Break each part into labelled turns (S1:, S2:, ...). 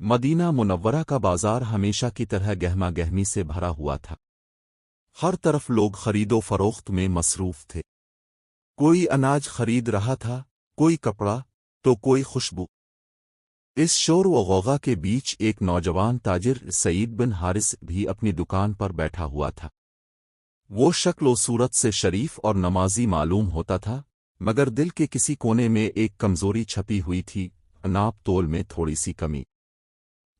S1: مدینہ منورہ کا بازار ہمیشہ کی طرح گہما گہمی سے بھرا ہوا تھا۔ ہر طرف لوگ خرید و فروخت میں مصروف تھے۔ کوئی اناج خرید رہا تھا، کوئی کپڑا، تو کوئی خوشبو۔ اس شور و غوغا کے بیچ ایک نوجوان تاجر سعید بن حارث بھی اپنی دکان پر بیٹھا ہوا تھا۔ وہ شکل و صورت سے شریف اور نمازی معلوم ہوتا تھا، مگر دل کے کسی کونے میں ایک کمزوری چھپی ہوئی تھی، ناپ تول میں تھوڑی سی کمی۔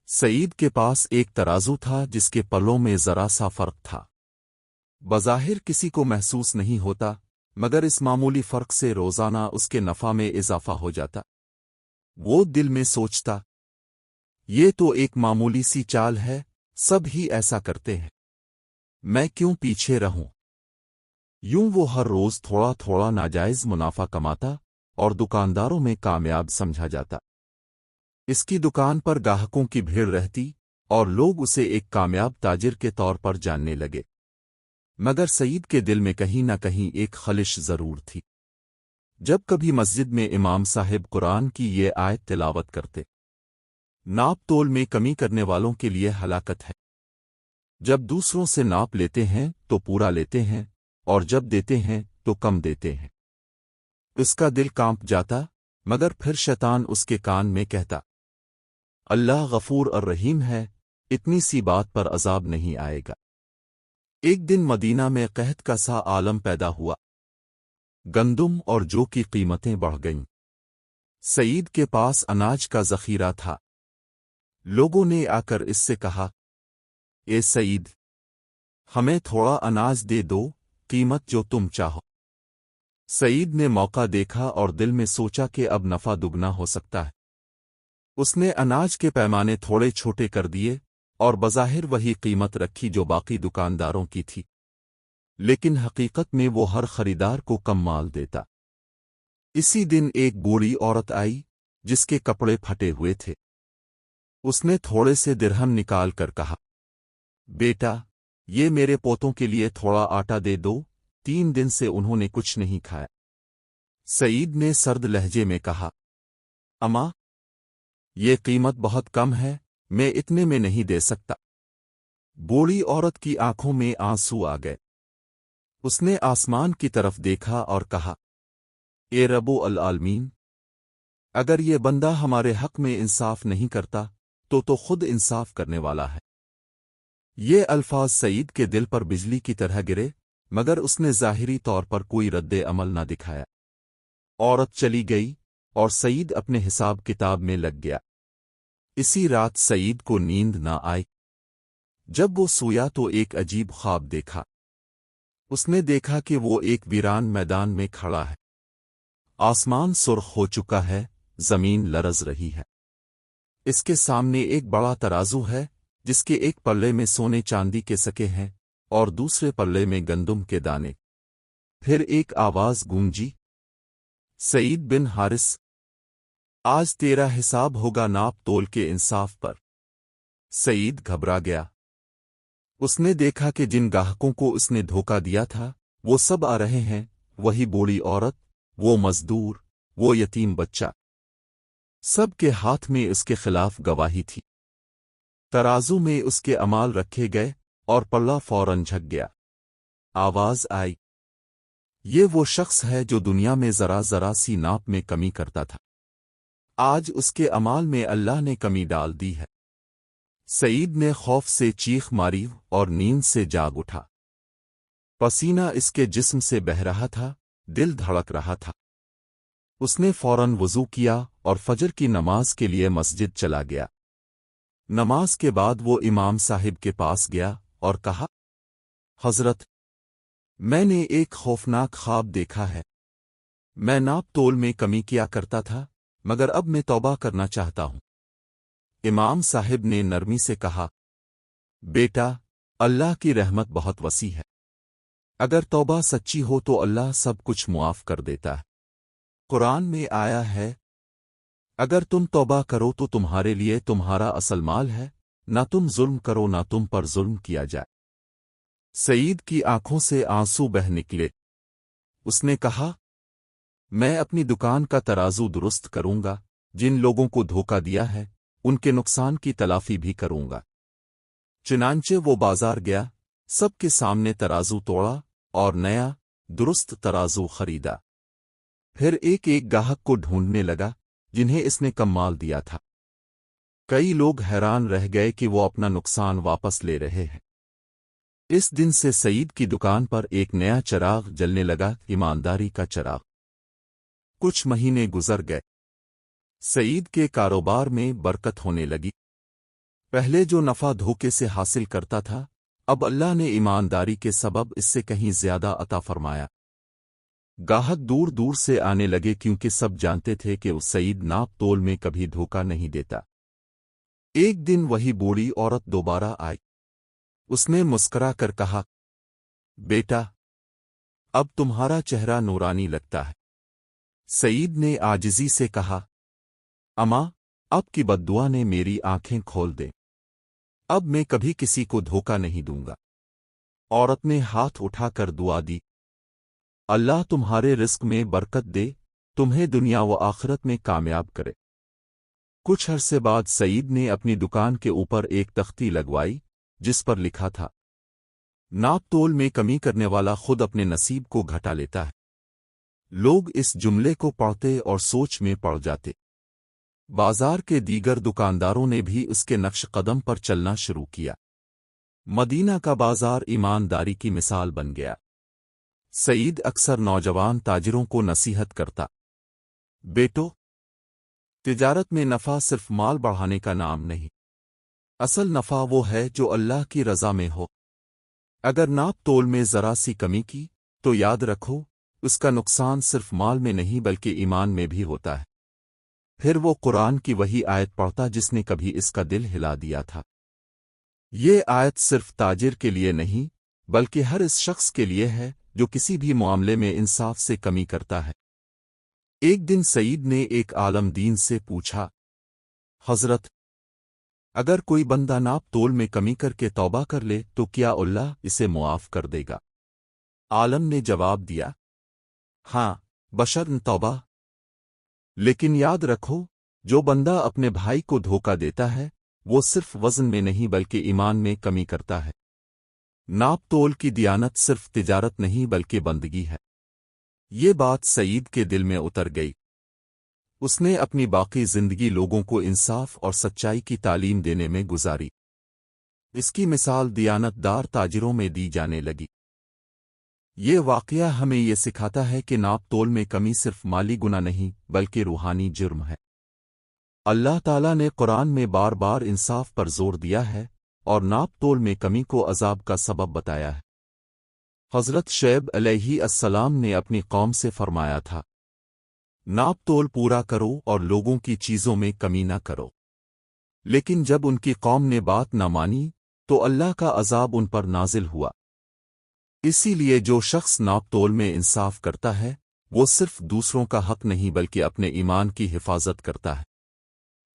S1: سعید کے پاس ایک ترازو تھا جس کے پلوں میں ذرا سا فرق تھا۔ بظاہر کسی کو محسوس نہیں ہوتا، مگر اس معمولی فرق سے روزانہ اس کے نفع میں اضافہ ہو جاتا۔ وہ دل میں سوچتا، یہ تو ایک معمولی سی چال ہے، سب ہی ایسا کرتے ہیں، میں کیوں پیچھے رہوں؟ یوں وہ ہر روز تھوڑا تھوڑا ناجائز منافع کماتا اور دکانداروں میں کامیاب سمجھا جاتا۔ اس کی دکان پر گاہکوں کی بھیڑ رہتی اور لوگ اسے ایک کامیاب تاجر کے طور پر جاننے لگے۔ مگر سعید کے دل میں کہیں نہ کہیں ایک خلش ضرور تھی۔ جب کبھی مسجد میں امام صاحب قرآن کی یہ آیت تلاوت کرتے، ناپ تول میں کمی کرنے والوں کے لیے ہلاکت ہے۔ جب دوسروں سے ناپ لیتے ہیں تو پورا لیتے ہیں، اور جب دیتے ہیں تو کم دیتے ہیں، اس کا دل کانپ جاتا، مگر پھر شیطان اس کے کان میں کہتا، اللہ غفور الرحیم ہے، اتنی سی بات پر عذاب نہیں آئے گا۔ ایک دن مدینہ میں قحط کا سا عالم پیدا ہوا۔ گندم اور جو کی قیمتیں بڑھ گئیں۔ سعید کے پاس اناج کا ذخیرہ تھا۔ لوگوں نے آ کر اس سے کہا، اے سعید، ہمیں تھوڑا اناج دے دو، قیمت جو تم چاہو۔ سعید نے موقع دیکھا اور دل میں سوچا کہ اب نفع دگنا ہو سکتا ہے۔ اس نے اناج کے پیمانے تھوڑے چھوٹے کر دیے اور بظاہر وہی قیمت رکھی جو باقی دکانداروں کی تھی، لیکن حقیقت میں وہ ہر خریدار کو کم مال دیتا۔ اسی دن ایک بوڑھی عورت آئی جس کے کپڑے پھٹے ہوئے تھے۔ اس نے تھوڑے سے درہم نکال کر کہا، بیٹا، یہ میرے پوتوں کے لیے تھوڑا آٹا دے دو، 3 دن سے انہوں نے کچھ نہیں کھایا۔ سعید نے سرد لہجے میں کہا، اماں، یہ قیمت بہت کم ہے، میں اتنے میں نہیں دے سکتا۔ بوڑھی عورت کی آنکھوں میں آنسو آ گئے۔ اس نے آسمان کی طرف دیکھا اور کہا، اے رب العالمین، اگر یہ بندہ ہمارے حق میں انصاف نہیں کرتا تو خود انصاف کرنے والا ہے۔ یہ الفاظ سعید کے دل پر بجلی کی طرح گرے، مگر اس نے ظاہری طور پر کوئی رد عمل نہ دکھایا۔ عورت چلی گئی اور سعید اپنے حساب کتاب میں لگ گیا۔ اسی رات سعید کو نیند نہ آئی۔ جب وہ سویا تو ایک عجیب خواب دیکھا۔ اس نے دیکھا کہ وہ ایک ویران میدان میں کھڑا ہے۔ آسمان سرخ ہو چکا ہے، زمین لرز رہی ہے۔ اس کے سامنے ایک بڑا ترازو ہے جس کے ایک پلے میں سونے چاندی کے سکے ہیں اور دوسرے پلے میں گندم کے دانے۔ پھر ایک آواز گونجی، سعید بن حارث، آج تیرا حساب ہوگا ناپ تول کے انصاف پر۔ سعید گھبرا گیا۔ اس نے دیکھا کہ جن گاہکوں کو اس نے دھوکہ دیا تھا وہ سب آ رہے ہیں، وہی بوڑھی عورت، وہ مزدور، وہ یتیم بچہ۔ سب کے ہاتھ میں اس کے خلاف گواہی تھی۔ ترازو میں اس کے اعمال رکھے گئے اور پلہ فوراً جھک گیا۔ آواز آئی، یہ وہ شخص ہے جو دنیا میں ذرا ذرا سی ناپ میں کمی کرتا تھا، آج اس کے اعمال میں اللہ نے کمی ڈال دی ہے۔ سعید نے خوف سے چیخ ماری اور نیند سے جاگ اٹھا۔ پسینہ اس کے جسم سے بہہ رہا تھا، دل دھڑک رہا تھا۔ اس نے فوراً وضو کیا اور فجر کی نماز کے لیے مسجد چلا گیا۔ نماز کے بعد وہ امام صاحب کے پاس گیا اور کہا، حضرت، میں نے ایک خوفناک خواب دیکھا ہے۔ میں ناپ تول میں کمی کیا کرتا تھا، مگر اب میں توبہ کرنا چاہتا ہوں۔ امام صاحب نے نرمی سے کہا، بیٹا، اللہ کی رحمت بہت وسیع ہے، اگر توبہ سچی ہو تو اللہ سب کچھ معاف کر دیتا ہے۔ قرآن میں آیا ہے، اگر تم توبہ کرو تو تمہارے لیے تمہارا اصل مال ہے، نہ تم ظلم کرو نہ تم پر ظلم کیا جائے۔ سعید کی آنکھوں سے آنسو بہہ نکلے۔ اس نے کہا، میں اپنی دکان کا ترازو درست کروں گا، جن لوگوں کو دھوکہ دیا ہے ان کے نقصان کی تلافی بھی کروں گا۔ چنانچہ وہ بازار گیا، سب کے سامنے ترازو توڑا اور نیا درست ترازو خریدا۔ پھر ایک ایک گاہک کو ڈھونڈنے لگا جنہیں اس نے کم مال دیا تھا۔ کئی لوگ حیران رہ گئے کہ وہ اپنا نقصان واپس لے رہے ہیں۔ اس دن سے سعید کی دکان پر ایک نیا چراغ جلنے لگا، ایمانداری کا چراغ۔ کچھ مہینے گزر گئے، سعید کے کاروبار میں برکت ہونے لگی۔ پہلے جو نفع دھوکے سے حاصل کرتا تھا، اب اللہ نے ایمانداری کے سبب اس سے کہیں زیادہ عطا فرمایا۔ گاہک دور دور سے آنے لگے کیونکہ سب جانتے تھے کہ اس سعید ناپ تول میں کبھی دھوکہ نہیں دیتا۔ ایک دن وہی بوڑھی عورت دوبارہ آئی۔ اس نے مسکرا کر کہا، بیٹا، اب تمہارا چہرہ نورانی لگتا ہے۔ سعید نے عاجزی سے کہا، اماں، اب کی بددعا نے میری آنکھیں کھول دیں، اب میں کبھی کسی کو دھوکہ نہیں دوں گا۔ عورت نے ہاتھ اٹھا کر دعا دی، اللہ تمہارے رزق میں برکت دے، تمہیں دنیا و آخرت میں کامیاب کرے۔ کچھ عرصے بعد سعید نے اپنی دکان کے اوپر ایک تختی لگوائی جس پر لکھا تھا، ناپ تول میں کمی کرنے والا خود اپنے نصیب کو گھٹا لیتا ہے۔ لوگ اس جملے کو پڑھتے اور سوچ میں پڑ جاتے۔ بازار کے دیگر دکانداروں نے بھی اس کے نقش قدم پر چلنا شروع کیا۔ مدینہ کا بازار ایمانداری کی مثال بن گیا۔ سعید اکثر نوجوان تاجروں کو نصیحت کرتا، بیٹو، تجارت میں نفع صرف مال بڑھانے کا نام نہیں، اصل نفع وہ ہے جو اللہ کی رضا میں ہو۔ اگر ناپ تول میں ذرا سی کمی کی تو یاد رکھو اس کا نقصان صرف مال میں نہیں بلکہ ایمان میں بھی ہوتا ہے۔ پھر وہ قرآن کی وہی آیت پڑھتا جس نے کبھی اس کا دل ہلا دیا تھا۔ یہ آیت صرف تاجر کے لیے نہیں بلکہ ہر اس شخص کے لیے ہے جو کسی بھی معاملے میں انصاف سے کمی کرتا ہے۔ ایک دن سعید نے ایک عالم دین سے پوچھا، حضرت، اگر کوئی بندہ ناپ تول میں کمی کر کے توبہ کر لے تو کیا اللہ اسے معاف کر دے گا؟ عالم نے جواب دیا، ہاں، بشرط توبہ، لیکن یاد رکھو جو بندہ اپنے بھائی کو دھوکہ دیتا ہے وہ صرف وزن میں نہیں بلکہ ایمان میں کمی کرتا ہے۔ ناپ تول کی دیانت صرف تجارت نہیں بلکہ بندگی ہے۔ یہ بات سعید کے دل میں اتر گئی۔ اس نے اپنی باقی زندگی لوگوں کو انصاف اور سچائی کی تعلیم دینے میں گزاری۔ اس کی مثال دیانت دار تاجروں میں دی جانے لگی۔ یہ واقعہ ہمیں یہ سکھاتا ہے کہ ناپ تول میں کمی صرف مالی گناہ نہیں بلکہ روحانی جرم ہے۔ اللہ تعالیٰ نے قرآن میں بار بار انصاف پر زور دیا ہے اور ناپ تول میں کمی کو عذاب کا سبب بتایا ہے۔ حضرت شعیب علیہ السلام نے اپنی قوم سے فرمایا تھا، ناپ تول پورا کرو اور لوگوں کی چیزوں میں کمی نہ کرو۔ لیکن جب ان کی قوم نے بات نہ مانی تو اللہ کا عذاب ان پر نازل ہوا۔ اسی لیے جو شخص ناپ تول میں انصاف کرتا ہے وہ صرف دوسروں کا حق نہیں بلکہ اپنے ایمان کی حفاظت کرتا ہے۔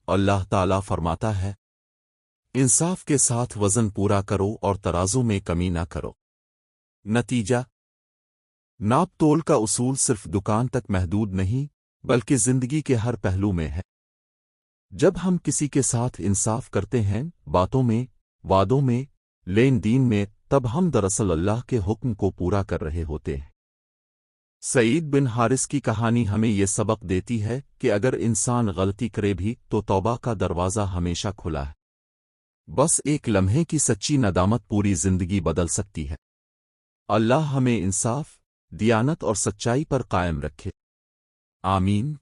S1: اللہ تعالیٰ فرماتا ہے، انصاف کے ساتھ وزن پورا کرو اور ترازو میں کمی نہ کرو۔ نتیجہ، ناپ تول کا اصول صرف دکان تک محدود نہیں بلکہ زندگی کے ہر پہلو میں ہے۔ جب ہم کسی کے ساتھ انصاف کرتے ہیں، باتوں میں، وعدوں میں، لین دین میں، تب ہم دراصل اللہ کے حکم کو پورا کر رہے ہوتے ہیں۔ سعید بن حارث کی کہانی ہمیں یہ سبق دیتی ہے کہ اگر انسان غلطی کرے بھی تو توبہ کا دروازہ ہمیشہ کھلا ہے۔ بس ایک لمحے کی سچی ندامت پوری زندگی بدل سکتی ہے۔ اللہ ہمیں انصاف، دیانت اور سچائی پر قائم رکھے۔ آمین۔